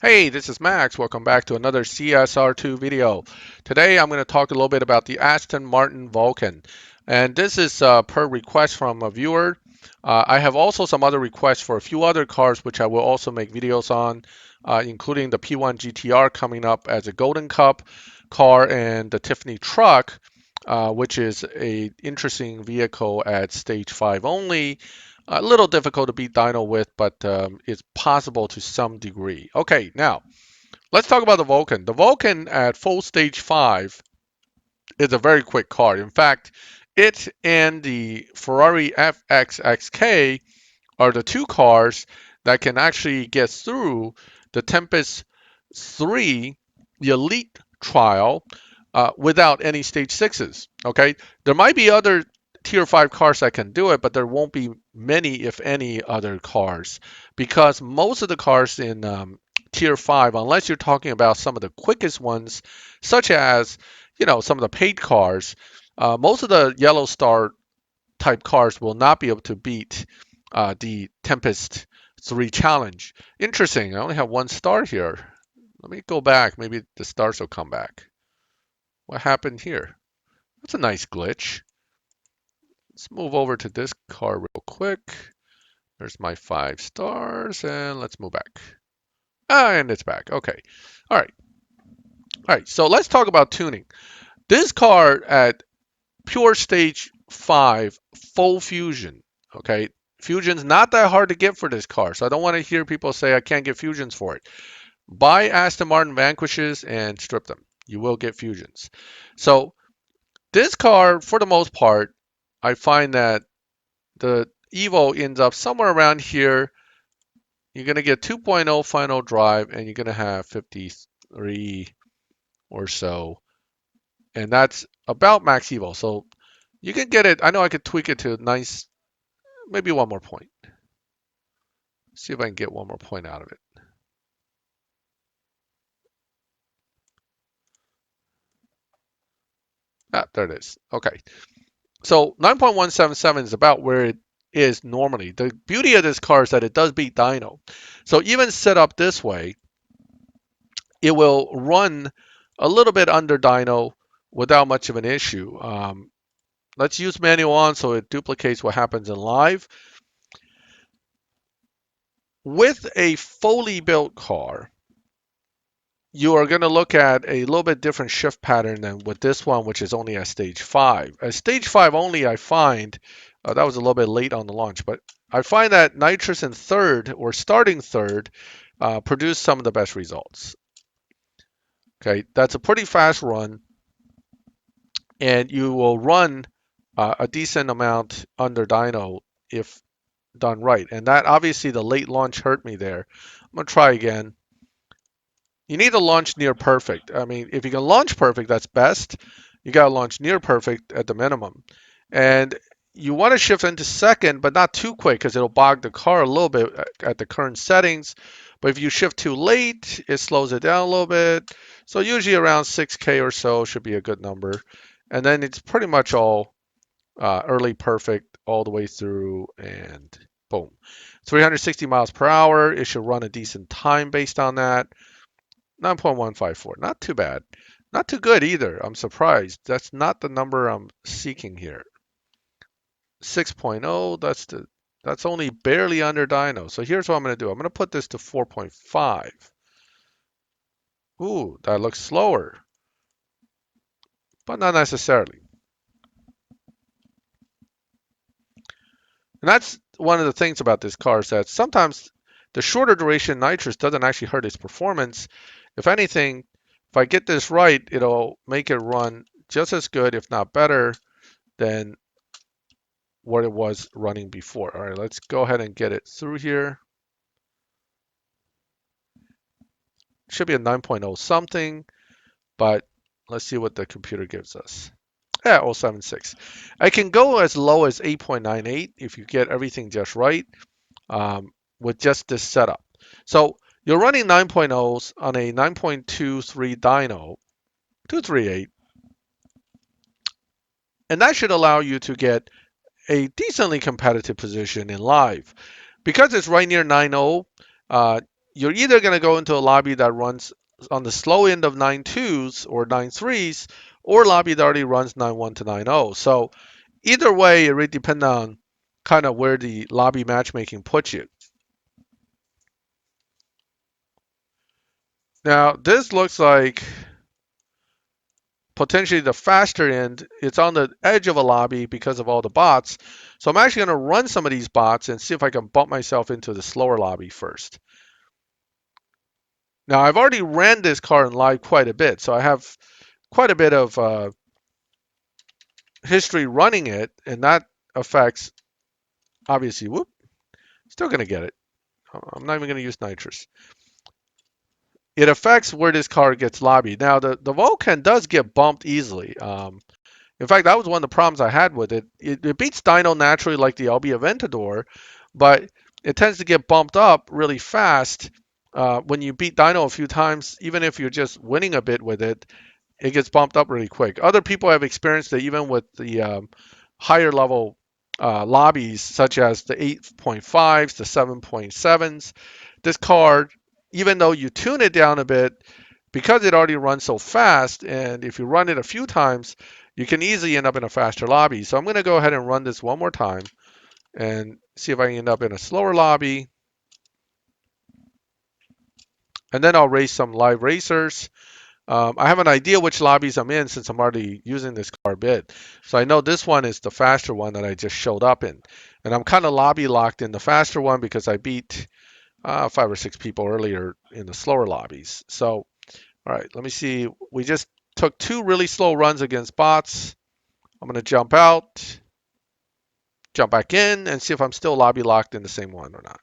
Hey, this is Max. Welcome back to another CSR2 video. Today I'm going to talk a little bit about the Aston Martin Vulcan. And this is per request from a viewer. I have also some other requests for a few other cars which I will also make videos on, including the P1 GTR coming up as a Golden Cup car and the Tiffany truck, which is a interesting vehicle at stage 5 only. A little difficult to beat dyno with, but it's possible to some degree. Okay, now let's talk about the Vulcan. The Vulcan at full stage 5 is a very quick car. In fact, it and the Ferrari FXXK are the two cars that can actually get through the Tempest 3, the Elite trial, without any stage 6s. Okay, there might be other tier 5 cars that can do it, but there won't be many, if any, other cars because most of the cars in tier 5, unless you're talking about some of the quickest ones, such as some of the paid cars, most of the yellow star type cars will not be able to beat the Tempest 3 challenge. Interesting. I only have one star here. Let me go back. Maybe the stars will come back. What happened here? That's a nice glitch. Let's move over to this car real quick. There's my 5 stars, and let's move back. Ah, and it's back. Okay. All right. All right. So let's talk about tuning. This car at pure stage 5, full fusion. Okay. Fusion's not that hard to get for this car, so I don't want to hear people say I can't get fusions for it. Buy Aston Martin Vanquishes and strip them. You will get fusions. So this car, for the most part, I find that the Evo ends up somewhere around here. You're going to get 2.0 final drive, and you're going to have 53 or so. And that's about max Evo. So you can get it. I know I could tweak it to nice, maybe one more point. See if I can get one more point out of it. Ah, there it is. Okay. So 9.177 is about where it is normally. The beauty of this car is that it does beat dyno. So even set up this way, it will run a little bit under dyno without much of an issue. Let's use manual on so it duplicates what happens in live. With a fully built car, you are going to look at a little bit different shift pattern than with this one, which is only at stage 5. At stage 5 only, I find, that was a little bit late on the launch, but I find that nitrous in third or starting third produce some of the best results. Okay, that's a pretty fast run, and you will run a decent amount under dyno if done right. And that obviously the late launch hurt me there. I'm gonna try again. You need to launch near perfect. I mean, if you can launch perfect, that's best. You got to launch near perfect at the minimum. And you want to shift into second, but not too quick because it'll bog the car a little bit at the current settings. But if you shift too late, it slows it down a little bit. So usually around 6K or so should be a good number. And then it's pretty much all early perfect all the way through and boom. 360 miles per hour. It should run a decent time based on that. 9.154, not too bad. Not too good either. I'm surprised. That's not the number I'm seeking here. 6.0, that's only barely under dyno. So here's what I'm going to do. I'm going to put this to 4.5. Ooh, that looks slower, but not necessarily. And that's one of the things about this car is that sometimes the shorter duration nitrous doesn't actually hurt its performance. If anything, if I get this right, it'll make it run just as good, if not better, than what it was running before. All right, let's go ahead and get it through here. Should be a 9.0 something, but let's see what the computer gives us. Yeah, 076. I can go as low as 8.98 if you get everything just right with just this setup. So you're running 9.0s on a 9.23 dyno, 238, and that should allow you to get a decently competitive position in live. Because it's right near 9.0, you're either going to go into a lobby that runs on the slow end of 9.2s or 9.3s, or a lobby that already runs 9.1 to 9.0. So either way, it really depends on kind of where the lobby matchmaking puts you. Now, this looks like potentially the faster end. It's on the edge of a lobby because of all the bots. So I'm actually going to run some of these bots and see if I can bump myself into the slower lobby first. Now, I've already ran this car in live quite a bit, so I have quite a bit of history running it, and that affects, obviously, whoop, still going to get it. I'm not even going to use nitrous. It affects where this car gets lobbied. Now, the Vulcan does get bumped easily. In fact, that was one of the problems I had with it. It beats dyno naturally like the LB Aventador, but it tends to get bumped up really fast when you beat dyno a few times. Even if you're just winning a bit with it, it gets bumped up really quick. Other people have experienced it even with the higher level lobbies, such as the 8.5s, the 7.7s. This card, even though you tune it down a bit, because it already runs so fast, and if you run it a few times, you can easily end up in a faster lobby. So I'm going to go ahead and run this one more time and see if I can end up in a slower lobby. And then I'll race some live racers. I have an idea which lobbies I'm in since I'm already using this car a bit. So I know this one is the faster one that I just showed up in. And I'm kind of lobby locked in the faster one because I beat 5 or 6 people earlier in the slower lobbies. So, all right, let me see. We just took 2 really slow runs against bots. I'm going to jump out, jump back in, and see if I'm still lobby locked in the same one or not.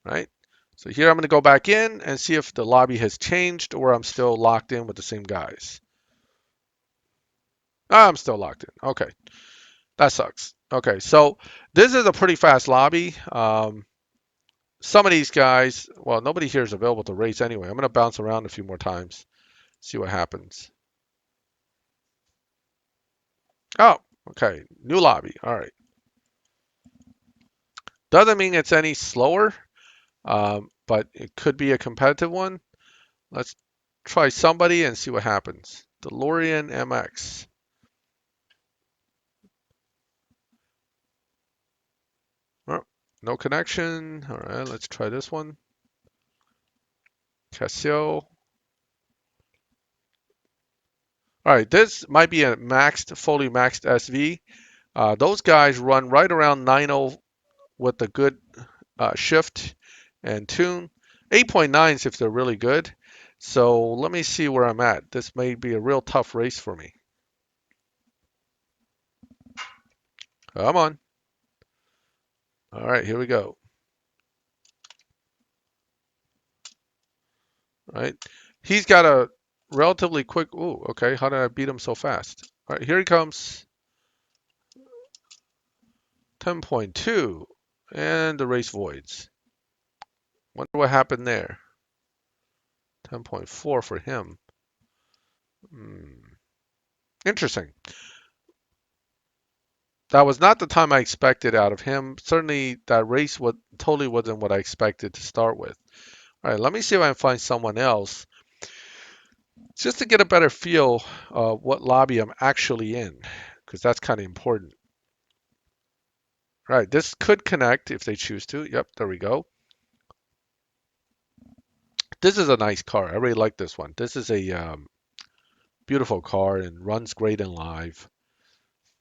Right? So here I'm going to go back in and see if the lobby has changed or I'm still locked in with the same guys. I'm still locked in. Okay. That sucks. Okay. So this is a pretty fast lobby. Some of these guys, well, nobody here is available to race anyway. I'm going to bounce around a few more times, see what happens. Oh, okay. New lobby. All right. Doesn't mean it's any slower, but it could be a competitive one. Let's try somebody and see what happens. DeLorean MX. Oh, no connection. All right, let's try this one. Casio. All right, this might be a maxed, fully maxed SV. Those guys run right around 9.0 with a good shift and tune. 8.9s if they're really good. So let me see where I'm at. This may be a real tough race for me. Come on. All right, here we go. All right. He's got a relatively quick. Ooh, okay. How did I beat him so fast? All right, here he comes. 10.2. And the race voids. Wonder what happened there. 10.4 for him. Interesting. That was not the time I expected out of him. Certainly, that race totally wasn't what I expected to start with. All right, let me see if I can find someone else just to get a better feel of what lobby I'm actually in, because that's kind of important. All right, this could connect if they choose to. Yep, there we go. This is a nice car. I really like this one. This is a beautiful car and runs great in live.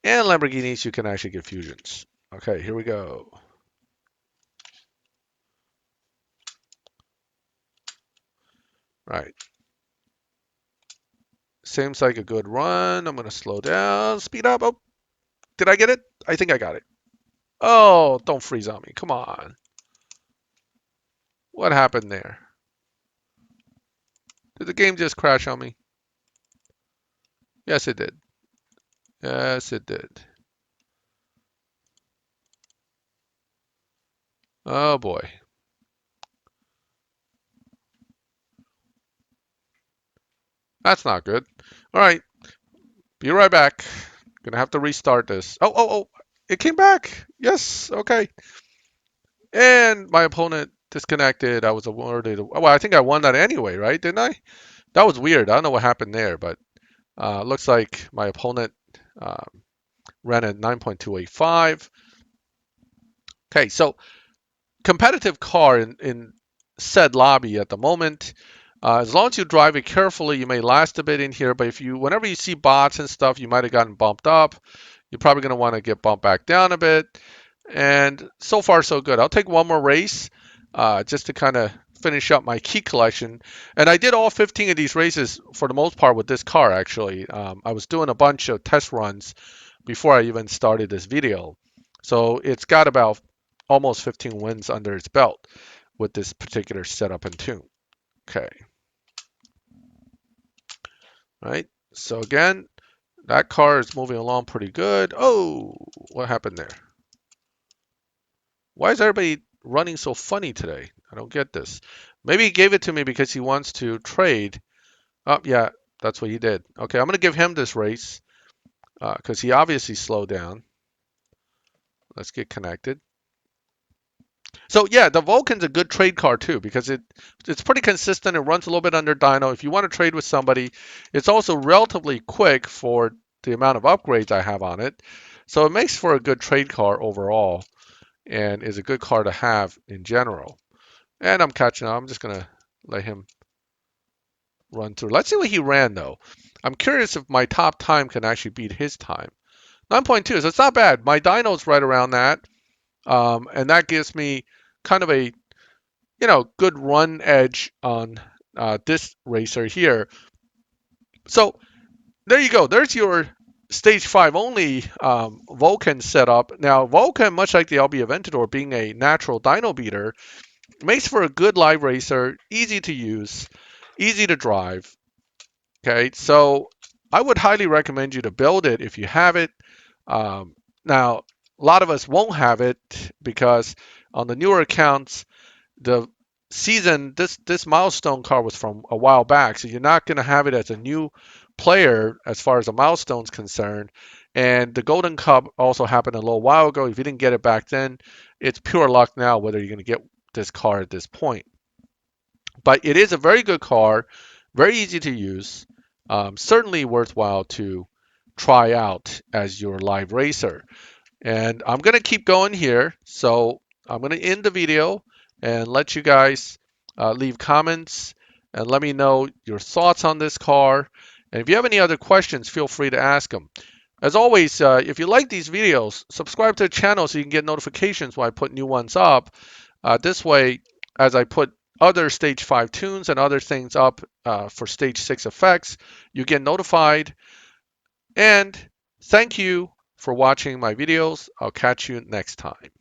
And Lamborghinis, you can actually get fusions. Okay, here we go. Right. Seems like a good run. I'm going to slow down, speed up. Oh, did I get it? I think I got it. Oh, don't freeze on me. Come on. What happened there? Did the game just crash on me? Yes, it did. Yes, it did. Oh boy. That's not good. All right. Be right back. Gonna have to restart this. Oh, oh, oh. it came back. Yes, okay. And my opponent disconnected. I was awarded. Well, I think I won that anyway, right? Didn't I? That was weird. I don't know what happened there, but looks like my opponent uh, ran at 9.285. Okay, so competitive car in said lobby at the moment. As long as you drive it carefully, you may last a bit in here. But if you, whenever you see bots and stuff, you might have gotten bumped up. You're probably going to want to get bumped back down a bit. And so far, so good. I'll take one more race just to kind of finish up my key collection. And I did all 15 of these races for the most part with this car, actually. I was doing a bunch of test runs before I even started this video. So it's got about almost 15 wins under its belt with this particular setup and tune. Okay, right. So again, that car is moving along pretty good. Oh, what happened there? Why is everybody running so funny today? I don't get this. Maybe he gave it to me because he wants to trade. Oh, yeah, that's what he did. Okay, I'm going to give him this race because he obviously slowed down. Let's get connected. So yeah, the Vulcan's a good trade car too because it's pretty consistent. It runs a little bit under dyno. If you want to trade with somebody, it's also relatively quick for the amount of upgrades I have on it. So it makes for a good trade car overall and is a good car to have in general. And I'm catching up. I'm just gonna let him run through. Let's see what he ran though. I'm curious if my top time can actually beat his time. 9.2, so it's not bad. My dyno's right around that, and that gives me kind of a good run edge on this racer here. So there you go. There's your stage 5 only Vulcan setup. Now, Vulcan, much like the LB Aventador, being a natural dyno beater, makes for a good live racer, easy to use, easy to drive. Okay, so I would highly recommend you to build it if you have it. Now, a lot of us won't have it because on the newer accounts, the season this milestone car was from a while back, so you're not going to have it as a new player as far as the milestone's concerned. And the Golden Cup also happened a little while ago. If you didn't get it back then, it's pure luck now whether you're going to get this car at this point. But it is a very good car, very easy to use, certainly worthwhile to try out as your live racer. And I'm going to keep going here. So I'm going to end the video and let you guys leave comments and let me know your thoughts on this car. And if you have any other questions, feel free to ask them. As always, if you like these videos, subscribe to the channel so you can get notifications when I put new ones up. This way, as I put other stage 5 tunes and other things up for stage 6 effects, you get notified. And thank you for watching my videos. I'll catch you next time.